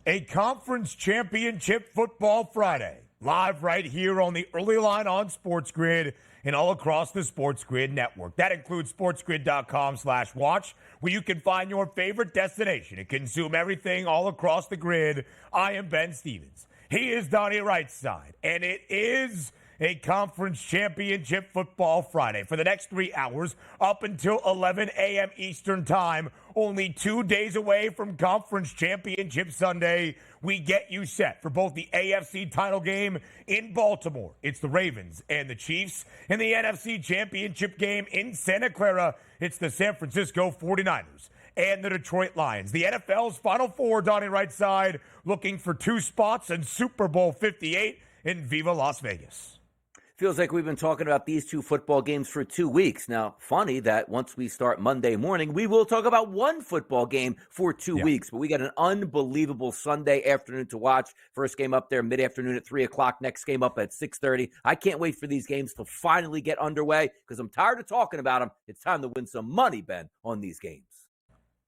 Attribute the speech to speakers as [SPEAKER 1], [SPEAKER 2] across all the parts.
[SPEAKER 1] A conference championship football Friday, live right here on the early line on SportsGrid and all across the SportsGrid network. That includes sportsgrid.com/watch, where you can find your favorite destination and consume everything all across the grid. I am Ben Stevens. He is Donnie RightSide, and it is a conference championship football Friday. For the next 3 hours, up until 11 a.m. Eastern time, only 2 days away from Conference Championship Sunday, we get you set for both the AFC title game in Baltimore. It's the Ravens and the Chiefs. In the NFC Championship game in Santa Clara, it's the San Francisco 49ers and the Detroit Lions. The NFL's Final Four, Donnie RightSide, looking for 2 spots in Super Bowl 58 in Viva Las Vegas.
[SPEAKER 2] Feels like we've been talking about these 2 football games for 2 weeks. Now, funny that once we start Monday morning, we will talk about 1 football game for 2 weeks. But we got an unbelievable Sunday afternoon to watch. First game up there mid-afternoon at 3 o'clock. Next game up at 6:30. I can't wait for these games to finally get underway because I'm tired of talking about them. It's time to win some money, Ben, on these games.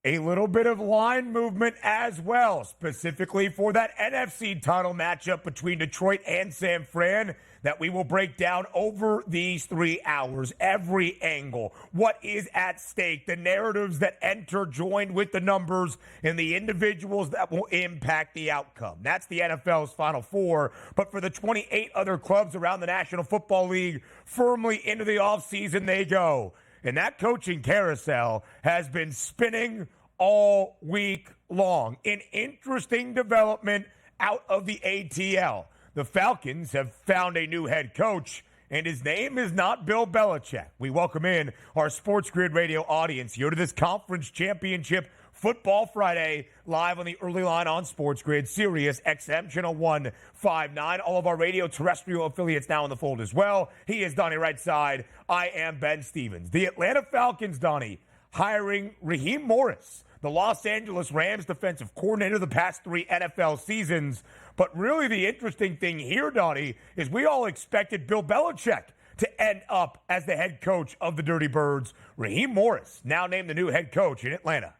[SPEAKER 1] A little bit of line movement as well, specifically for that NFC title matchup between Detroit and San Fran that we will break down over these 3 hours. Every angle, what is at stake, the narratives that enter joined with the numbers, and the individuals that will impact the outcome. That's the NFL's Final Four. But for the 28 other clubs around the National Football League, firmly into the offseason they go. And that coaching carousel has been spinning all week long. An interesting development out of the ATL. The Falcons have found a new head coach, and his name is not Bill Belichick. We welcome in our SportsGrid radio audience here to this Conference Championship Football Friday, live on the early line on SportsGrid, Sirius XM, Channel 159. All of our radio terrestrial affiliates now in the fold as well. He is Donnie RightSide. I am Ben Stevens. The Atlanta Falcons, Donnie, hiring Raheem Morris, the Los Angeles Rams defensive coordinator the past 3 NFL seasons. But really the interesting thing here, Donnie, is we all expected Bill Belichick to end up as the head coach of the Dirty Birds. Raheem Morris now named the new head coach in Atlanta.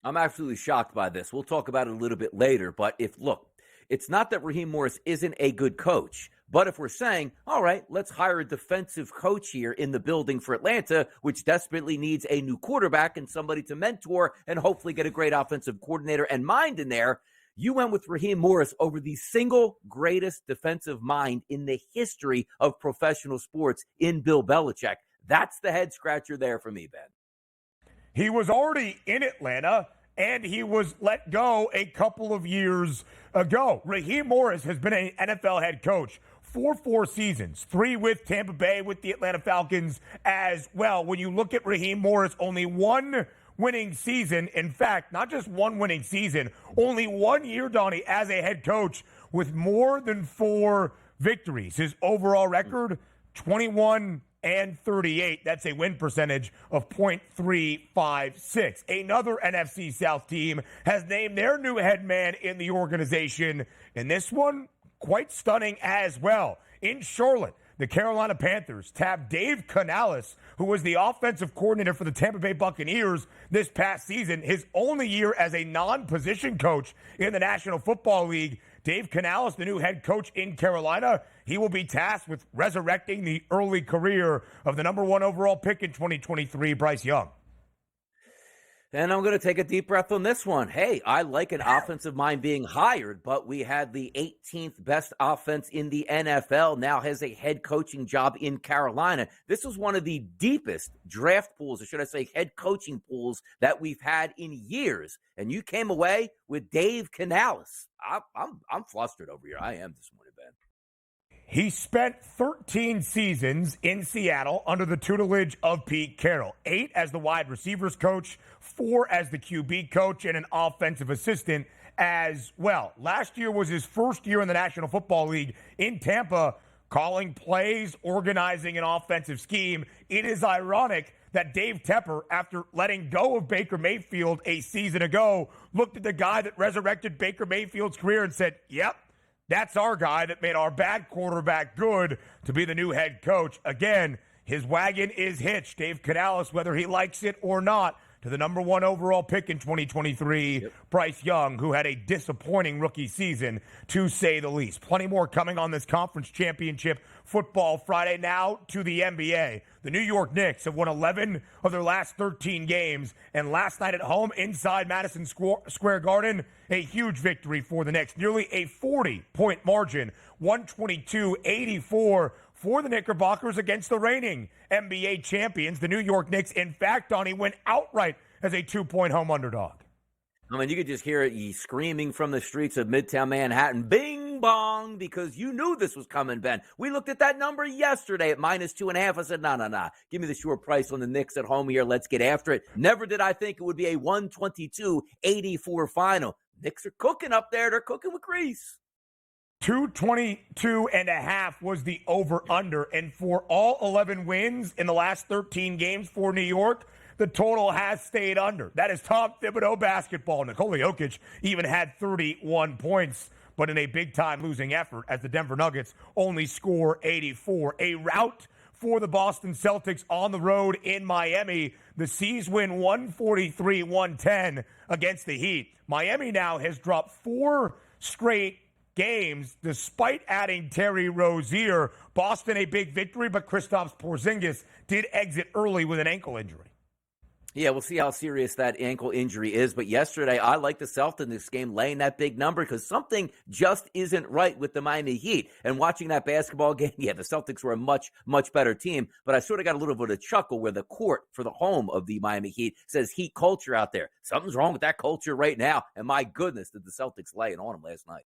[SPEAKER 2] I'm absolutely shocked by this. We'll talk about it a little bit later. But it's not that Raheem Morris isn't a good coach. But if we're saying, all right, let's hire a defensive coach here in the building for Atlanta, which desperately needs a new quarterback and somebody to mentor and hopefully get a great offensive coordinator and mind in there, you went with Raheem Morris over the single greatest defensive mind in the history of professional sports in Bill Belichick. That's the head scratcher there for me, Ben.
[SPEAKER 1] He was already in Atlanta, and he was let go a couple of years ago. Raheem Morris has been an NFL head coach for 4 seasons, 3 with Tampa Bay, with the Atlanta Falcons as well. When you look at Raheem Morris, only 1 winning season. In fact, not just 1 winning season, only 1 year, Donnie, as a head coach with more than 4 victories. His overall record, 21-38. That's a win percentage of .356. Another NFC South team has named their new head man in the organization, and this one quite stunning as well. In Charlotte, the Carolina Panthers tabbed Dave Canales, who was the offensive coordinator for the Tampa Bay Buccaneers this past season, his only year as a non-position coach in the National Football League. Dave Canales, the new head coach in Carolina, he will be tasked with resurrecting the early career of the number 1 overall pick in 2023, Bryce Young.
[SPEAKER 2] And I'm going to take a deep breath on this one. Hey, I like an offensive mind being hired, but we had the 18th best offense in the NFL now has a head coaching job in Carolina. This was one of the deepest draft pools, or should I say head coaching pools, that we've had in years. And you came away with Dave Canales. I'm flustered over here. I am this morning, Ben.
[SPEAKER 1] He spent 13 seasons in Seattle under the tutelage of Pete Carroll. 8 as the wide receivers coach, 4 as the QB coach, and an offensive assistant as well. Last year was his first year in the National Football League in Tampa, calling plays, organizing an offensive scheme. It is ironic that Dave Tepper, after letting go of Baker Mayfield a season ago, looked at the guy that resurrected Baker Mayfield's career and said, yep, that's our guy that made our bad quarterback good to be the new head coach. Again, his wagon is hitched. Dave Canales, whether he likes it or not, to the number 1 overall pick in 2023, Bryce Young, who had a disappointing rookie season, to say the least. Plenty more coming on this conference championship football Friday. Now to the NBA. The New York Knicks have won 11 of their last 13 games, and last night at home inside Madison Square Garden, a huge victory for the Knicks. Nearly a 40-point margin, 122-84 for the Knickerbockers against the reigning NBA champions. The New York Knicks, in fact, Donnie, went outright as a 2-point home underdog.
[SPEAKER 2] I mean, you could just hear it screaming from the streets of Midtown Manhattan, bing bong, because you knew this was coming, Ben. We looked at that number yesterday at -2.5. I said, nah. Give me the sure price on the Knicks at home here. Let's get after it. Never did I think it would be a 122-84 final. Knicks are cooking up there. They're cooking with grease.
[SPEAKER 1] 222.5 was the over-under. And for all 11 wins in the last 13 games for New York, the total has stayed under. That is Tom Thibodeau basketball. Nikola Jokic even had 31 points, but in a big-time losing effort as the Denver Nuggets only score 84. A rout for the Boston Celtics on the road in Miami. The C's win 143-110 against the Heat. Miami now has dropped 4 straight games despite adding Terry Rozier. Boston a big victory, but Kristaps Porzingis did exit early with an ankle injury.
[SPEAKER 2] Yeah, we'll see how serious that ankle injury is. But yesterday, I like the Celtics in this game laying that big number because something just isn't right with the Miami Heat. And watching that basketball game, yeah, the Celtics were a much, much better team. But I sort of got a little bit of a chuckle where the court for the home of the Miami Heat says Heat culture out there. Something's wrong with that culture right now. And my goodness, did the Celtics lay it on them last night.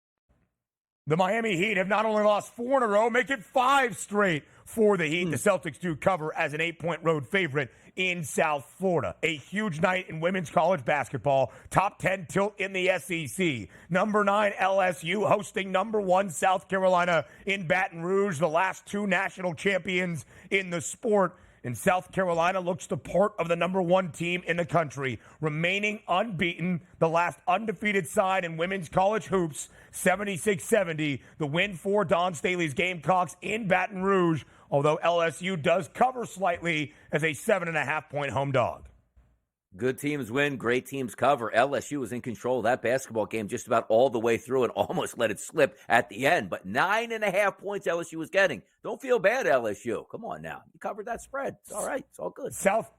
[SPEAKER 1] The Miami Heat have not only lost 4 in a row, make it 5 straight for the Heat. The Celtics do cover as an 8-point road favorite in South Florida. A huge night in women's college basketball. Top 10 tilt in the SEC. Number 9 LSU hosting number 1 South Carolina in Baton Rouge, the last 2 national champions in the sport. And South Carolina looks the part of the number 1 team in the country, remaining unbeaten, the last undefeated side in women's college hoops, 76-70. The win for Dawn Staley's Gamecocks in Baton Rouge, although LSU does cover slightly as a 7.5-point home dog.
[SPEAKER 2] Good teams win, great teams cover. LSU was in control of that basketball game just about all the way through and almost let it slip at the end. But 9.5 points LSU was getting. Don't feel bad, LSU. Come on now. You covered that spread. It's all right. It's all good.
[SPEAKER 1] South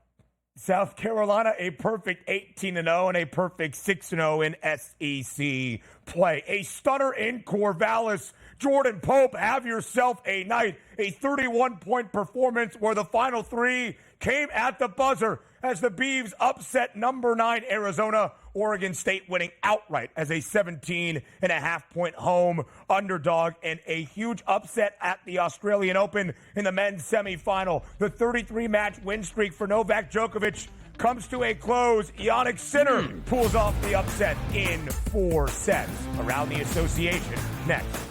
[SPEAKER 1] Carolina, a perfect 18-0 and a perfect 6-0 in SEC play. A stunner in Corvallis. Jordan Pope, have yourself a night. A 31-point performance where the final 3 came at the buzzer as the Beavs upset number 9 Arizona. Oregon State winning outright as a 17.5-point home underdog, and a huge upset at the Australian Open in the men's semifinal. The 33-match win streak for Novak Djokovic comes to a close. Jannik Sinner pulls off the upset in 4 sets. Around the association next.